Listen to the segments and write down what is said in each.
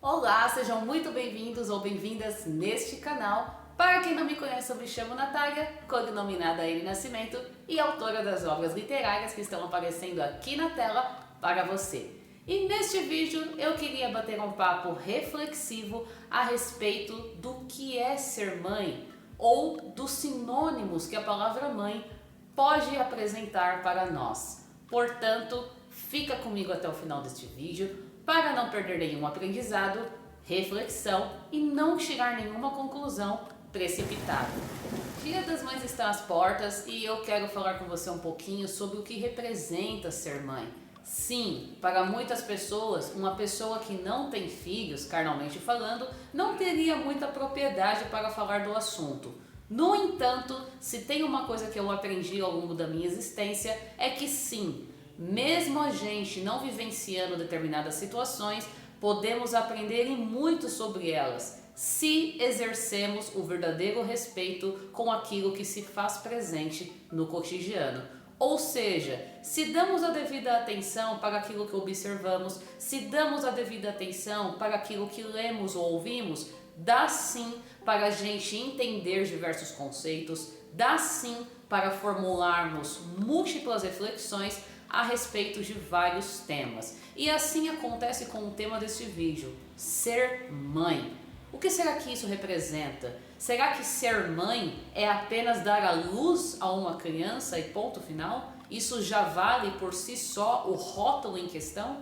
Olá, sejam muito bem-vindos ou bem-vindas neste canal. Para quem não me conhece, eu me chamo Natália, cognominada N Nascimento e autora das obras literárias que estão aparecendo aqui na tela para você. E neste vídeo eu queria bater um papo reflexivo a respeito do que é ser mãe ou dos sinônimos que a palavra mãe pode apresentar para nós. Portanto, fica comigo até o final deste vídeo para não perder nenhum aprendizado, reflexão e não tirar nenhuma conclusão precipitada. Dia das Mães está às portas e eu quero falar com você um pouquinho sobre o que representa ser mãe. Sim, para muitas pessoas, uma pessoa que não tem filhos, carnalmente falando, não teria muita propriedade para falar do assunto. No entanto, se tem uma coisa que eu aprendi ao longo da minha existência é que sim, mesmo a gente não vivenciando determinadas situações, podemos aprender e muito sobre elas, se exercemos o verdadeiro respeito com aquilo que se faz presente no cotidiano. Ou seja, se damos a devida atenção para aquilo que observamos, se damos a devida atenção para aquilo que lemos ou ouvimos, dá sim para a gente entender diversos conceitos, dá sim para formularmos múltiplas reflexões a respeito de vários temas. E assim acontece com o tema deste vídeo, ser mãe. O que será que isso representa? Será que ser mãe é apenas dar à luz a uma criança e ponto final? Isso já vale por si só o rótulo em questão?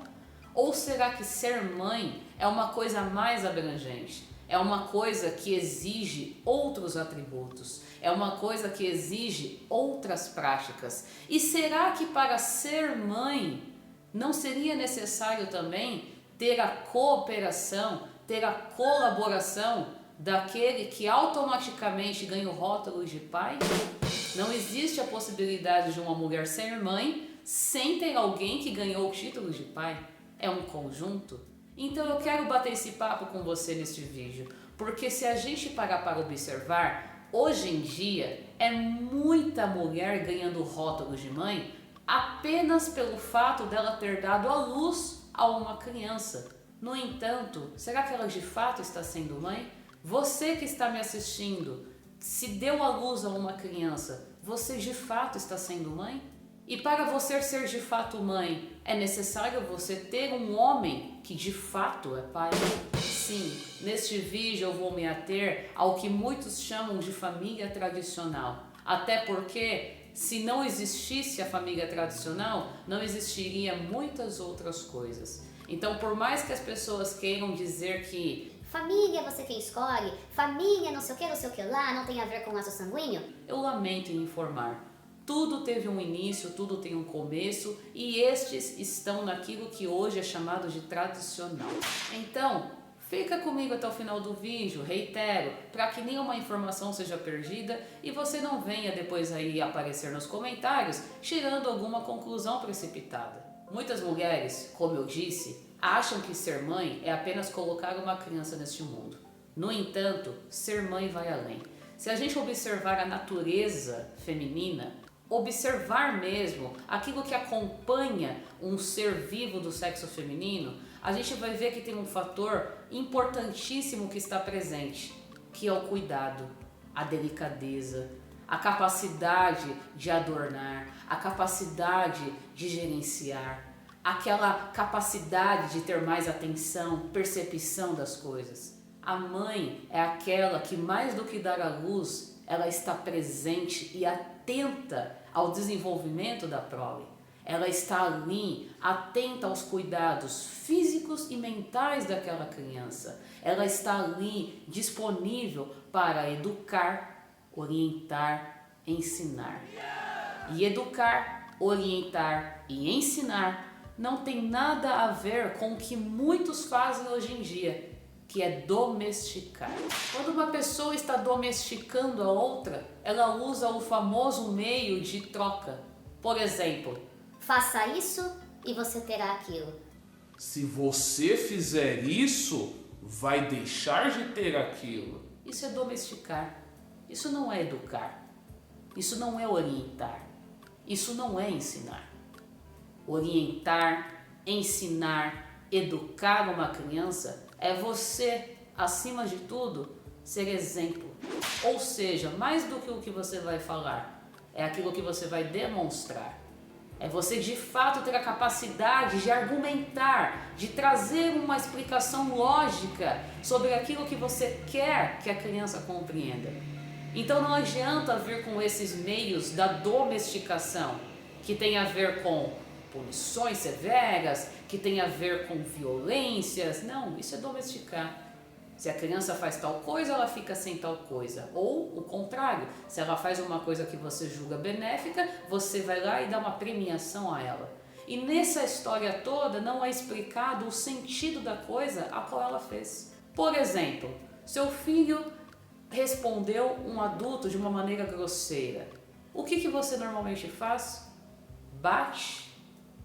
Ou será que ser mãe é uma coisa mais abrangente? É uma coisa que exige outros atributos, é uma coisa que exige outras práticas. E será que para ser mãe não seria necessário também ter a cooperação, ter a colaboração daquele que automaticamente ganha o rótulo de pai? Não existe a possibilidade de uma mulher ser mãe sem ter alguém que ganhou o título de pai. É um conjunto. Então eu quero bater esse papo com você neste vídeo, porque se a gente parar para observar, hoje em dia é muita mulher ganhando o rótulo de mãe apenas pelo fato dela ter dado à luz a uma criança. No entanto, será que ela de fato está sendo mãe? Você que está me assistindo, se deu à luz a uma criança, você de fato está sendo mãe? E para você ser de fato mãe, é necessário você ter um homem que de fato é pai? Sim, neste vídeo eu vou me ater ao que muitos chamam de família tradicional. Até porque, se não existisse a família tradicional, não existiria muitas outras coisas. Então, por mais que as pessoas queiram dizer que família você quem escolhe, família não sei o que lá, não tem a ver com laço sanguíneo, eu lamento em informar. Tudo teve um início, tudo tem um começo e estes estão naquilo que hoje é chamado de tradicional. Então, fica comigo até o final do vídeo, reitero, para que nenhuma informação seja perdida e você não venha depois aí aparecer nos comentários tirando alguma conclusão precipitada. Muitas mulheres, como eu disse, acham que ser mãe é apenas colocar uma criança neste mundo. No entanto, ser mãe vai além. Se a gente observar a natureza feminina, observar mesmo aquilo que acompanha um ser vivo do sexo feminino, a gente vai ver que tem um fator importantíssimo que está presente, que é o cuidado, a delicadeza, a capacidade de adornar, a capacidade de gerenciar, aquela capacidade de ter mais atenção, percepção das coisas. A mãe é aquela que mais do que dar à luz, ela está presente e atenta ao desenvolvimento da prole. Ela está ali, atenta aos cuidados físicos e mentais daquela criança. Ela está ali, disponível para educar, orientar, ensinar. E educar, orientar e ensinar não tem nada a ver com o que muitos fazem hoje em dia, que é domesticar. Quando uma pessoa está domesticando a outra, ela usa o famoso meio de troca. Por exemplo, faça isso e você terá aquilo. Se você fizer isso, vai deixar de ter aquilo. Isso é domesticar. Isso não é educar. Isso não é orientar. Isso não é ensinar. Orientar, ensinar, educar uma criança é você, acima de tudo, ser exemplo. Ou seja, mais do que o que você vai falar, é aquilo que você vai demonstrar. É você de fato ter a capacidade de argumentar, de trazer uma explicação lógica sobre aquilo que você quer que a criança compreenda. Então não adianta vir com esses meios da domesticação, que tem a ver com punições severas, que tem a ver com violências. Não, isso é domesticar. Se a criança faz tal coisa, ela fica sem tal coisa. Ou o contrário, se ela faz uma coisa que você julga benéfica, você vai lá e dá uma premiação a ela. E nessa história toda não é explicado o sentido da coisa a qual ela fez. Por exemplo, seu filho respondeu um adulto de uma maneira grosseira. O que você normalmente faz? Bate,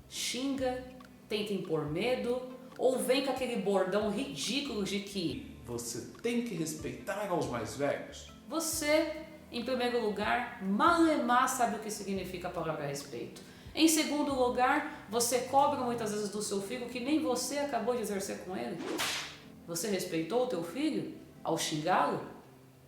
xinga, tenta impor medo, ou vem com aquele bordão ridículo de que você tem que respeitar aos mais velhos. Você, em primeiro lugar, malemar sabe o que significa a palavra respeito. Em segundo lugar, você cobra muitas vezes do seu filho que nem você acabou de exercer com ele. Você respeitou o teu filho ao xingá-lo?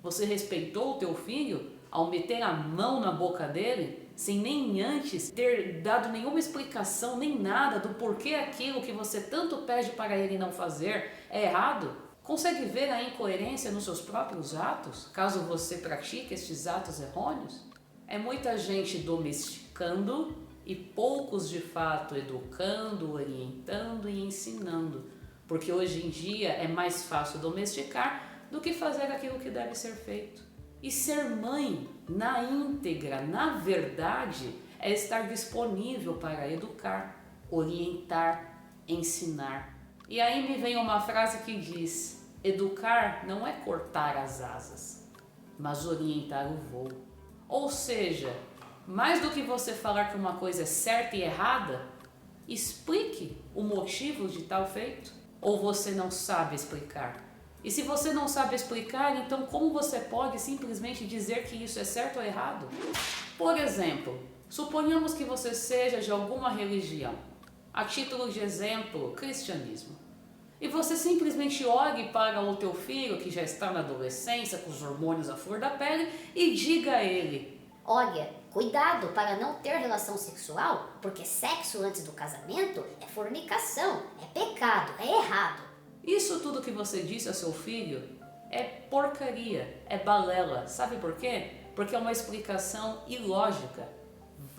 Você respeitou o teu filho ao meter a mão na boca dele, sem nem antes ter dado nenhuma explicação, nem nada do porquê aquilo que você tanto pede para ele não fazer é errado? Consegue ver a incoerência nos seus próprios atos, caso você pratique estes atos errôneos? É muita gente domesticando e poucos de fato educando, orientando e ensinando, porque hoje em dia é mais fácil domesticar do que fazer aquilo que deve ser feito. E ser mãe, na íntegra, na verdade, é estar disponível para educar, orientar, ensinar. E aí me vem uma frase que diz: educar não é cortar as asas, mas orientar o voo. Ou seja, mais do que você falar que uma coisa é certa e errada, explique o motivo de tal feito. Ou você não sabe explicar? E se você não sabe explicar, então como você pode simplesmente dizer que isso é certo ou errado? Por exemplo, suponhamos que você seja de alguma religião, a título de exemplo, cristianismo. E você simplesmente olhe para o teu filho, que já está na adolescência, com os hormônios à flor da pele, e diga a ele: olha, cuidado para não ter relação sexual, porque sexo antes do casamento é fornicação, é pecado, é errado. Isso tudo que você disse ao seu filho é porcaria, é balela. Sabe por quê? Porque é uma explicação ilógica,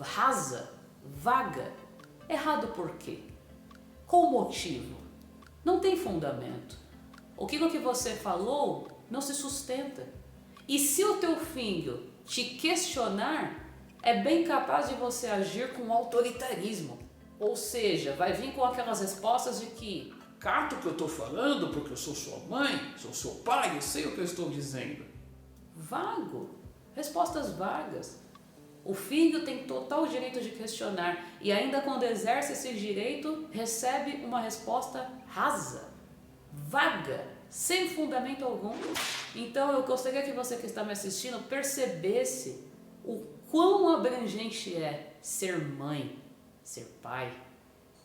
rasa, vaga. Errado por quê? Qual o motivo? Não tem fundamento. Aquilo que você falou não se sustenta. E se o teu filho te questionar, é bem capaz de você agir com autoritarismo. Ou seja, vai vir com aquelas respostas de que Cato o que eu estou falando porque eu sou sua mãe, sou seu pai, eu sei o que eu estou dizendo. Vago. Respostas vagas. O filho tem total direito de questionar e ainda quando exerce esse direito, recebe uma resposta rasa, vaga, sem fundamento algum. Então eu gostaria que você que está me assistindo percebesse o quão abrangente é ser mãe, ser pai.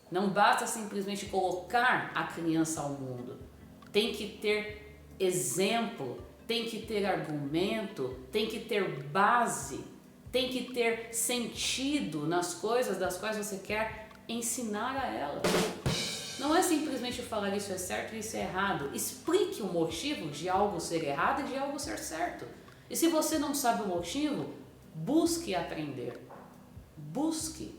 Não basta simplesmente colocar a criança ao mundo. Tem que ter exemplo, tem que ter argumento, tem que ter base, tem que ter sentido nas coisas das quais você quer ensinar a ela. Não é simplesmente falar isso é certo e isso é errado. Explique o motivo de algo ser errado e de algo ser certo. E se você não sabe o motivo, busque aprender. Busque.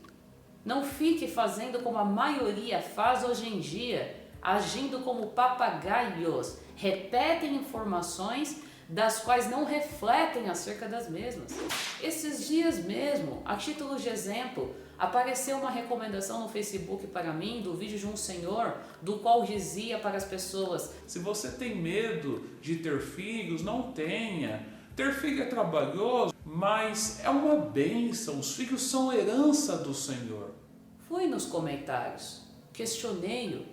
Não fique fazendo como a maioria faz hoje em dia, agindo como papagaios, repetem informações das quais não refletem acerca das mesmas. Esses dias mesmo, a título de exemplo, apareceu uma recomendação no Facebook para mim do vídeo de um senhor do qual dizia para as pessoas: se você tem medo de ter filhos, não tenha. Ter filho é trabalhoso, mas é uma bênção. Os filhos são herança do Senhor. Fui nos comentários, questionei-o.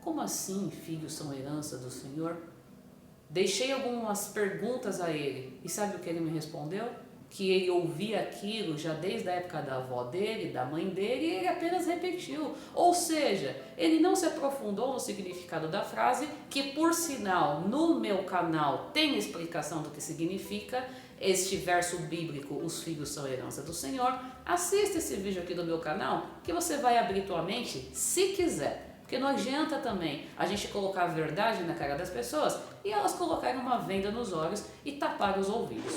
Como assim filhos são herança do Senhor? Deixei algumas perguntas a ele e sabe o que ele me respondeu? que ele ouvia aquilo já desde a época da avó dele, da mãe dele, e ele apenas repetiu. Ou seja, ele não se aprofundou no significado da frase, que por sinal no meu canal tem explicação do que significa este verso bíblico, os filhos são herança do Senhor. Assista esse vídeo aqui do meu canal, que você vai abrir tua mente se quiser. Porque não adianta também a gente colocar a verdade na cara das pessoas e elas colocarem uma venda nos olhos e tapar os ouvidos.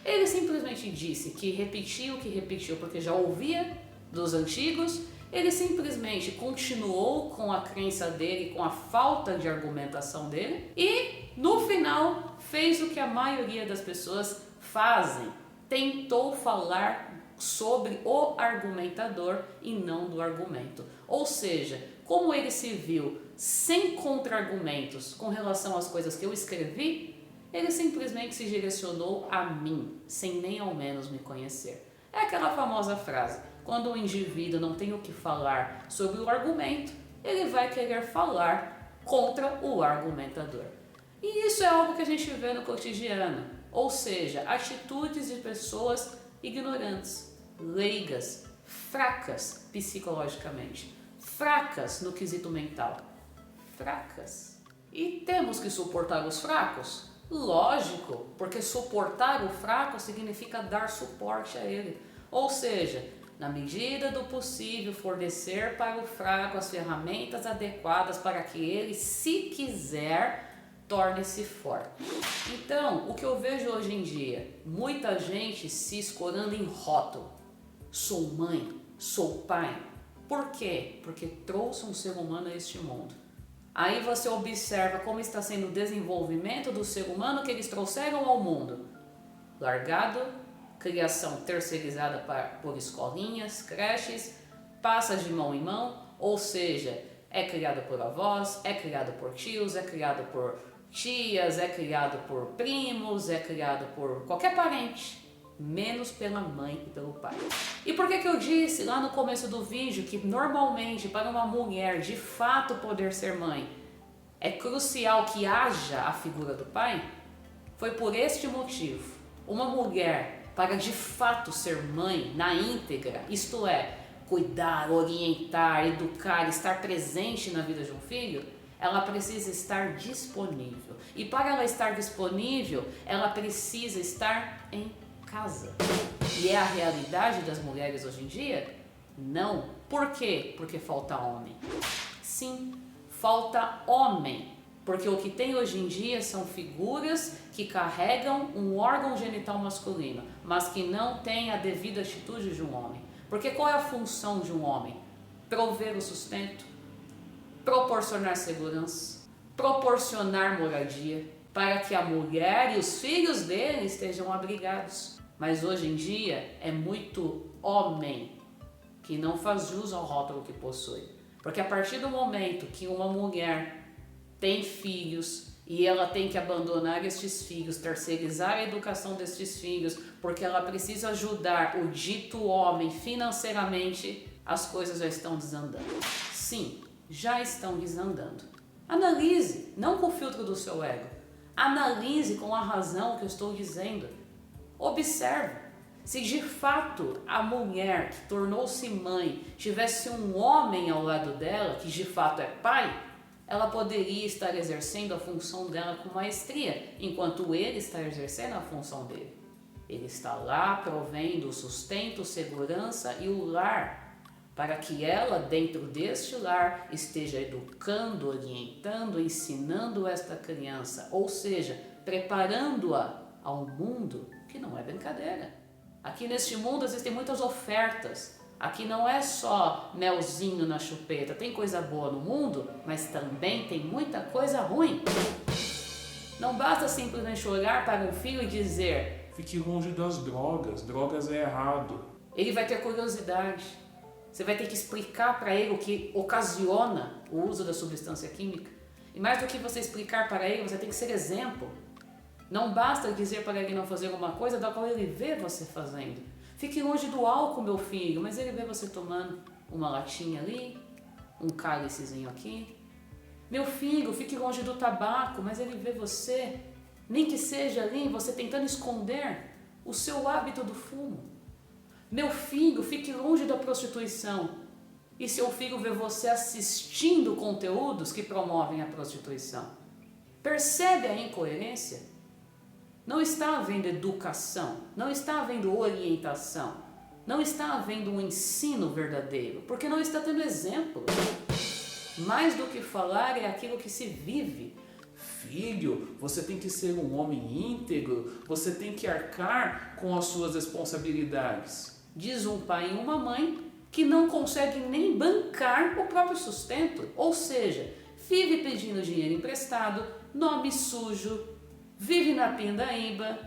Ele simplesmente disse que repetiu porque já ouvia dos antigos. Ele simplesmente continuou com a crença dele, com a falta de argumentação dele e no final fez o que a maioria das pessoas fazem. Tentou falar sobre o argumentador e não do argumento. Ou seja, como ele se viu sem contra-argumentos com relação às coisas que eu escrevi, ele simplesmente se direcionou a mim, sem nem ao menos me conhecer. É aquela famosa frase, quando o indivíduo não tem o que falar sobre o argumento, ele vai querer falar contra o argumentador. E isso é algo que a gente vê no cotidiano, ou seja, atitudes de pessoas ignorantes, leigas, fracas psicologicamente, fracas no quesito mental, fracas. E temos que suportar os fracos? Lógico, porque suportar o fraco significa dar suporte a ele. Ou seja, na medida do possível, fornecer para o fraco as ferramentas adequadas para que ele, se quiser, torne-se forte. Então, o que eu vejo hoje em dia, muita gente se escorando em rótulo. Sou mãe, sou pai. Por quê? Porque trouxe um ser humano a este mundo. Aí você observa como está sendo o desenvolvimento do ser humano que eles trouxeram ao mundo. Largado, criação terceirizada por escolinhas, creches, passa de mão em mão, ou seja, é criado por avós, é criado por tios, é criado por tias, é criado por primos, é criado por qualquer parente, menos pela mãe e pelo pai. E por que eu disse lá no começo do vídeo que normalmente para uma mulher de fato poder ser mãe é crucial que haja a figura do pai? Foi por este motivo. Uma mulher para de fato ser mãe na íntegra, isto é, cuidar, orientar, educar, estar presente na vida de um filho, ela precisa estar disponível. E para ela estar disponível, ela precisa estar em casa. E é a realidade das mulheres hoje em dia? Não. Por quê? Porque falta homem. Sim, falta homem. Porque o que tem hoje em dia são figuras que carregam um órgão genital masculino, mas que não têm a devida atitude de um homem. Porque qual é a função de um homem? Prover o sustento, proporcionar segurança, proporcionar moradia, para que a mulher e os filhos dele estejam abrigados. Mas hoje em dia é muito homem que não faz jus ao rótulo que possui. Porque a partir do momento que uma mulher tem filhos e ela tem que abandonar estes filhos, terceirizar a educação destes filhos, porque ela precisa ajudar o dito homem financeiramente, as coisas já estão desandando. Sim, já estão desandando. Analise, não com o filtro do seu ego. Analise com a razão que eu estou dizendo. Observe. Se de fato a mulher que tornou-se mãe tivesse um homem ao lado dela, que de fato é pai, ela poderia estar exercendo a função dela com maestria, enquanto ele está exercendo a função dele. Ele está lá provendo o sustento, segurança e o lar, para que ela, dentro deste lar, esteja educando, orientando, ensinando esta criança, ou seja, preparando-a ao mundo que não é brincadeira. Aqui neste mundo existem muitas ofertas. Aqui não é só melzinho na chupeta, tem coisa boa no mundo, mas também tem muita coisa ruim. Não basta simplesmente olhar para um filho e dizer: fique longe das drogas, drogas é errado. Ele vai ter curiosidade. Você vai ter que explicar para ele o que ocasiona o uso da substância química. E mais do que você explicar para ele, você tem que ser exemplo. Não basta dizer para ele não fazer uma coisa da qual ele vê você fazendo. Fique longe do álcool, meu filho, mas ele vê você tomando uma latinha ali, um cálicezinho aqui. Meu filho, fique longe do tabaco, mas ele vê você, nem que seja ali, você tentando esconder o seu hábito do fumo. Meu filho, fique longe da prostituição. E seu filho vê você assistindo conteúdos que promovem a prostituição. Percebe a incoerência? Não está havendo educação, não está havendo orientação, não está havendo um ensino verdadeiro, porque não está tendo exemplo. Mais do que falar é aquilo que se vive. Filho, você tem que ser um homem íntegro, você tem que arcar com as suas responsabilidades. Diz um pai e uma mãe que não conseguem nem bancar o próprio sustento, ou seja, vive pedindo dinheiro emprestado, nome sujo, vive na pindaíba,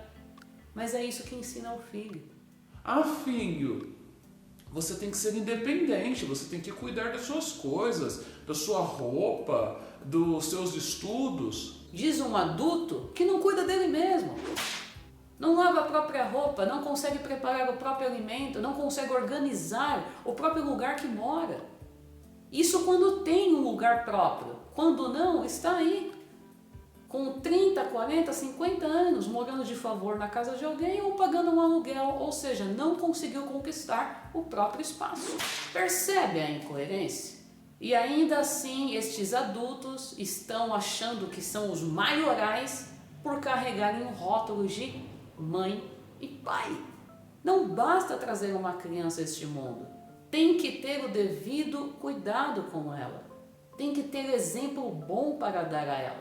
mas é isso que ensina ao filho. Ah, filho, você tem que ser independente, você tem que cuidar das suas coisas, da sua roupa, dos seus estudos. Diz um adulto que não cuida dele mesmo. Não lava a própria roupa, não consegue preparar o próprio alimento, não consegue organizar o próprio lugar que mora. Isso quando tem um lugar próprio. Quando não, está aí, com 30, 40, 50 anos, morando de favor na casa de alguém ou pagando um aluguel, ou seja, não conseguiu conquistar o próprio espaço. Percebe a incoerência? E ainda assim, estes adultos estão achando que são os maiorais por carregarem um rótulo de mãe e pai. Não basta trazer uma criança a este mundo. Tem que ter o devido cuidado com ela. Tem que ter exemplo bom para dar a ela.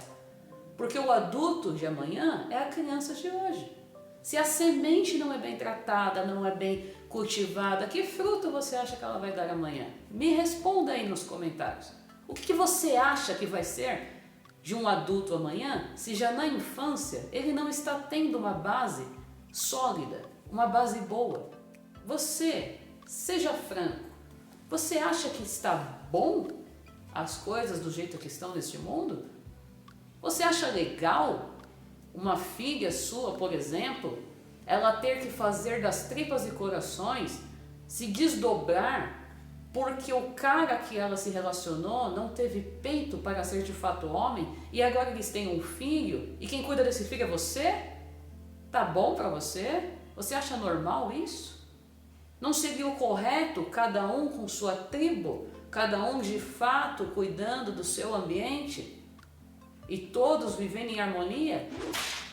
Porque o adulto de amanhã é a criança de hoje. Se a semente não é bem tratada, não é bem cultivada, que fruto você acha que ela vai dar amanhã? Me responda aí nos comentários. O que você acha que vai ser de um adulto amanhã, se já na infância ele não está tendo uma base sólida, uma base boa? Você, seja franco, você acha que está bom as coisas do jeito que estão neste mundo? Você acha legal uma filha sua, por exemplo, ela ter que fazer das tripas e corações, se desdobrar porque o cara que ela se relacionou não teve peito para ser de fato homem e agora eles têm um filho e quem cuida desse filho é você? Tá bom para você? Você acha normal isso? Não seria o correto cada um com sua tribo, cada um de fato cuidando do seu ambiente e todos vivendo em harmonia?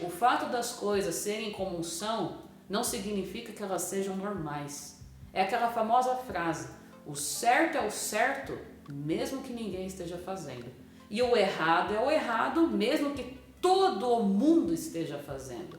O fato das coisas serem como são não significa que elas sejam normais. É aquela famosa frase: o certo é o certo, mesmo que ninguém esteja fazendo. E o errado é o errado, mesmo que todo o mundo esteja fazendo.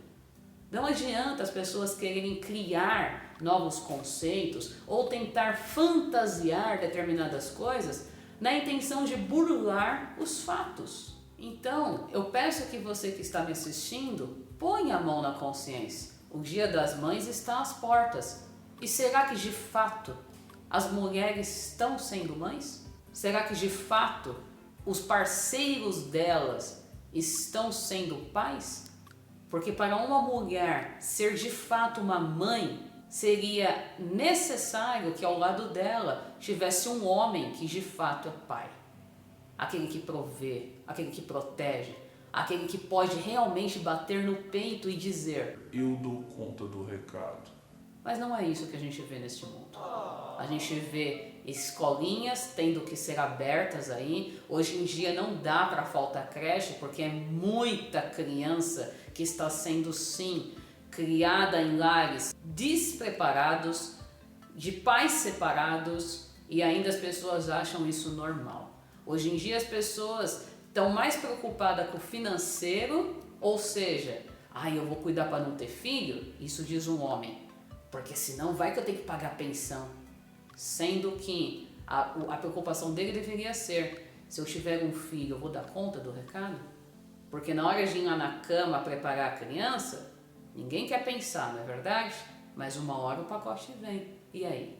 Não adianta as pessoas quererem criar novos conceitos ou tentar fantasiar determinadas coisas na intenção de burlar os fatos. Então, eu peço que você que está me assistindo, ponha a mão na consciência. O Dia das Mães está às portas. E será que de fato as mulheres estão sendo mães? Será que de fato os parceiros delas estão sendo pais? Porque para uma mulher ser de fato uma mãe, seria necessário que ao lado dela tivesse um homem que de fato é pai. Aquele que provê, aquele que protege, aquele que pode realmente bater no peito e dizer: eu dou conta do recado. Mas não é isso que a gente vê neste mundo. A gente vê escolinhas tendo que ser abertas aí. Hoje em dia não dá para faltar creche, porque é muita criança que está sendo sim criada em lares despreparados, de pais separados, e ainda as pessoas acham isso normal. Hoje em dia as pessoas estão mais preocupadas com o financeiro, ou seja, eu vou cuidar para não ter filho, isso diz um homem, porque senão vai que eu tenho que pagar pensão. Sendo que a preocupação dele deveria ser: se eu tiver um filho, eu vou dar conta do recado? Porque na hora de ir lá na cama preparar a criança, ninguém quer pensar, não é verdade? Mas uma hora o pacote vem. E aí?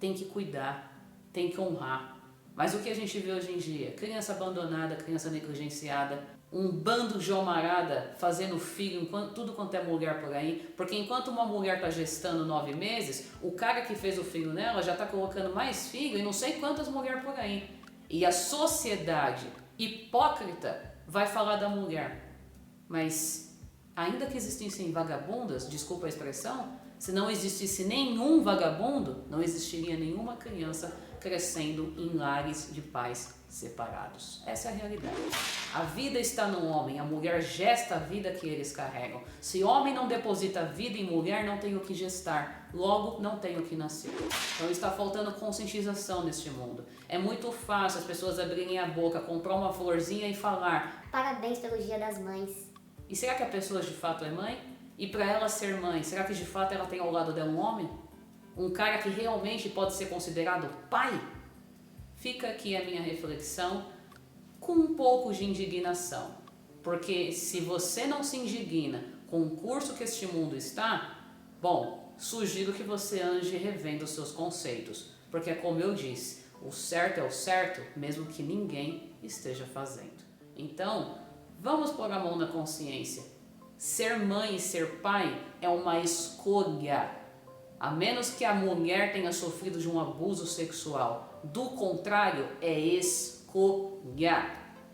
Tem que cuidar, tem que honrar. Mas o que a gente vê hoje em dia? Criança abandonada, criança negligenciada, um bando de homarada fazendo filho, tudo quanto é mulher por aí. Porque enquanto uma mulher está gestando 9 meses, o cara que fez o filho nela já está colocando mais filho e não sei quantas mulheres por aí. E a sociedade hipócrita vai falar da mulher. Mas Ainda que existissem vagabundas, desculpa a expressão, se não existisse nenhum vagabundo, não existiria nenhuma criança crescendo em lares de pais separados. Essa é a realidade. A vida está no homem, a mulher gesta a vida que eles carregam. Se homem não deposita vida em mulher, não tem o que gestar, logo não tem o que nascer. Então está faltando conscientização neste mundo. É muito fácil as pessoas abrirem a boca, comprar uma florzinha e falar: parabéns pelo Dia das Mães. e será que a pessoa de fato é mãe? E para ela ser mãe, será que de fato ela tem ao lado dela um homem? Um cara que realmente pode ser considerado pai? Fica aqui a minha reflexão com um pouco de indignação. Porque se você não se indigna com o curso que este mundo está, bom, sugiro que você ande revendo os seus conceitos. Porque, como eu disse, o certo é o certo, mesmo que ninguém esteja fazendo. Então, vamos pôr a mão na consciência. Ser mãe e ser pai é uma escolha. A menos que a mulher tenha sofrido de um abuso sexual. Do contrário, é escolha.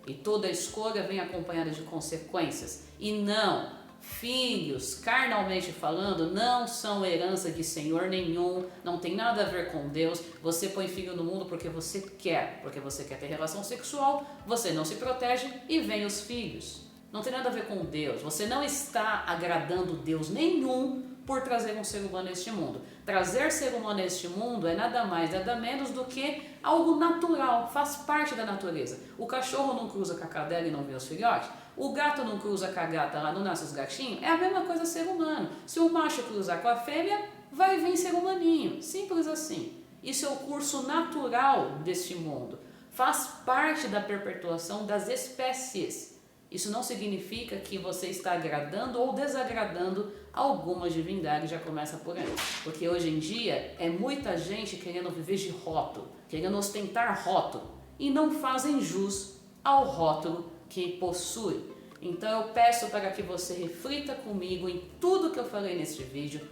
E toda escolha vem acompanhada de consequências. E não, filhos, carnalmente falando, não são herança de senhor nenhum. Não tem nada a ver com Deus. Você põe filho no mundo porque você quer. Porque você quer ter relação sexual, você não se protege e vem os filhos. Não tem nada a ver com Deus. Você não está agradando Deus nenhum por trazer um ser humano a este mundo. Trazer ser humano a este mundo é nada mais, nada menos do que algo natural, faz parte da natureza. O cachorro não cruza com a cadela e não vê os filhotes. O gato não cruza com a gata lá, não nasce os gatinhos. É a mesma coisa ser humano. Se o macho cruzar com a fêmea, vai vir ser humaninho. Simples assim. Isso é o curso natural deste mundo. Faz parte da perpetuação das espécies. Isso não significa que você está agradando ou desagradando alguma divindade, já começa por aí. Porque hoje em dia é muita gente querendo viver de rótulo, querendo ostentar rótulo, e não fazem jus ao rótulo que possui. Então eu peço para que você reflita comigo em tudo que eu falei neste vídeo,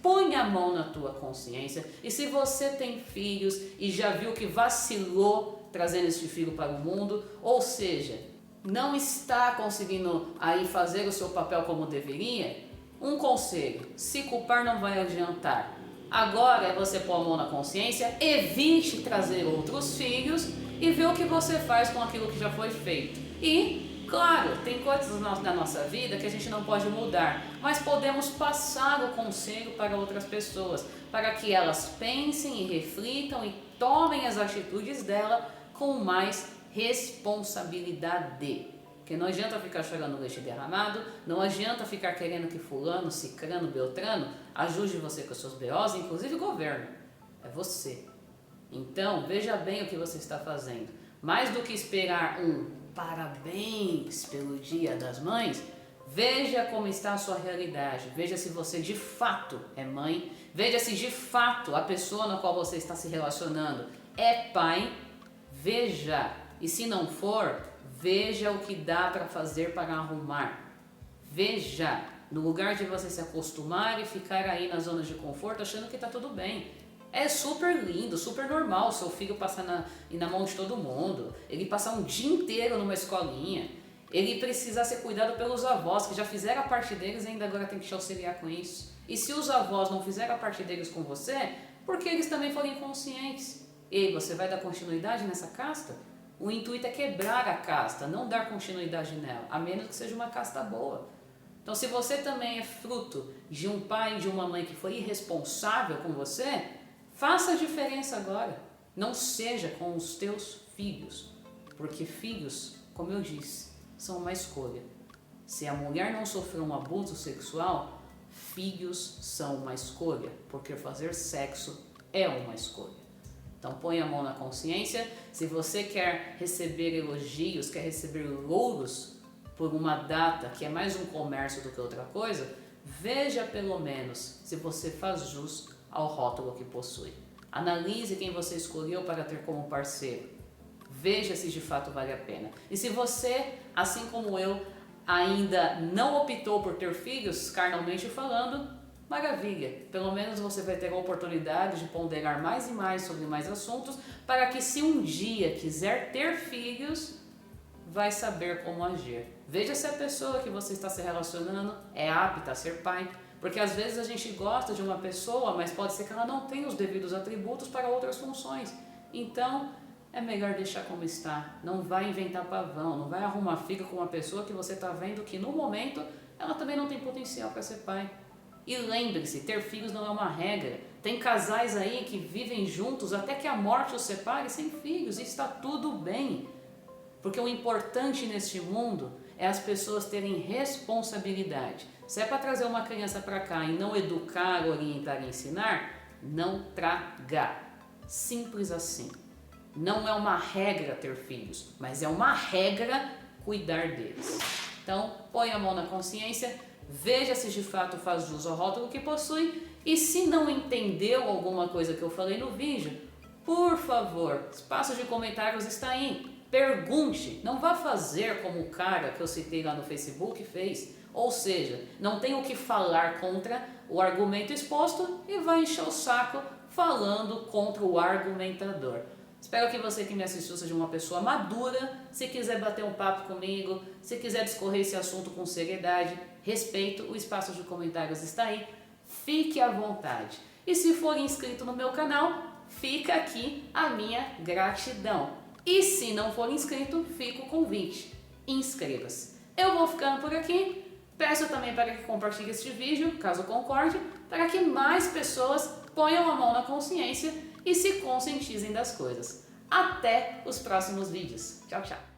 põe a mão na tua consciência, e se você tem filhos e já viu que vacilou trazendo este filho para o mundo, ou seja, não está conseguindo aí fazer o seu papel como deveria, um conselho: se culpar não vai adiantar. Agora é você pôr a mão na consciência, evite trazer outros filhos e ver o que você faz com aquilo que já foi feito. E, claro, tem coisas na nossa vida que a gente não pode mudar, mas podemos passar o conselho para outras pessoas, para que elas pensem e reflitam e tomem as atitudes dela com mais responsabilidade. Porque não adianta ficar chorando leite derramado, não adianta ficar querendo que fulano, cicrano, beltrano ajude você com os seus BOs, inclusive o governo. É você. Então, veja bem o que você está fazendo. Mais do que esperar um parabéns pelo Dia das Mães, veja como está a sua realidade. Veja se você de fato é mãe. Veja se de fato a pessoa na qual você está se relacionando é pai. Veja. E se não for, veja o que dá para fazer para arrumar. Veja, no lugar de você se acostumar e ficar aí na zona de conforto achando que está tudo bem. É super lindo, super normal o seu filho passar na mão de todo mundo, ele passar um dia inteiro numa escolinha, ele precisar ser cuidado pelos avós que já fizeram a parte deles e ainda agora tem que te auxiliar com isso. E se os avós não fizeram a parte deles com você, porque eles também foram inconscientes. E você vai dar continuidade nessa casta? O intuito é quebrar a casta, não dar continuidade nela, a menos que seja uma casta boa. Então, se você também é fruto de um pai e de uma mãe que foi irresponsável com você, faça a diferença agora. Não seja com os teus filhos, porque filhos, como eu disse, são uma escolha. Se a mulher não sofreu um abuso sexual, filhos são uma escolha, porque fazer sexo é uma escolha. Então põe a mão na consciência. Se você quer receber elogios, quer receber louros por uma data que é mais um comércio do que outra coisa, veja pelo menos se você faz jus ao rótulo que possui. Analise quem você escolheu para ter como parceiro. Veja se de fato vale a pena. E se você, assim como eu, ainda não optou por ter filhos, carnalmente falando, maravilha, pelo menos você vai ter a oportunidade de ponderar mais e mais sobre mais assuntos, para que se um dia quiser ter filhos, vai saber como agir. Veja se a pessoa que você está se relacionando é apta a ser pai, porque às vezes a gente gosta de uma pessoa, mas pode ser que ela não tenha os devidos atributos para outras funções. Então, é melhor deixar como está. Não vai inventar pavão, não vai arrumar figa com uma pessoa que você está vendo que no momento ela também não tem potencial para ser pai. E lembre-se, ter filhos não é uma regra. Tem casais aí que vivem juntos até que a morte os separe sem filhos e está tudo bem. Porque o importante neste mundo é as pessoas terem responsabilidade. Se é para trazer uma criança para cá e não educar, orientar e ensinar, não traga. Simples assim. Não é uma regra ter filhos, mas é uma regra cuidar deles. Então, põe a mão na consciência, veja se de fato faz jus ao rótulo que possui e se não entendeu alguma coisa que eu falei no vídeo, por favor, espaço de comentários está aí. Pergunte, não vá fazer como o cara que eu citei lá no Facebook fez. Ou seja, não tem o que falar contra o argumento exposto e vai encher o saco falando contra o argumentador. Espero que você que me assistiu seja uma pessoa madura. Se quiser bater um papo comigo, se quiser discorrer esse assunto com seriedade, respeito, o espaço de comentários está aí. Fique à vontade. E se for inscrito no meu canal, fica aqui a minha gratidão. E se não for inscrito, fica o convite. Inscreva-se. Eu vou ficando por aqui. Peço também para que compartilhe este vídeo, caso concorde, para que mais pessoas ponham a mão na consciência e se conscientizem das coisas. Até os próximos vídeos. Tchau, tchau.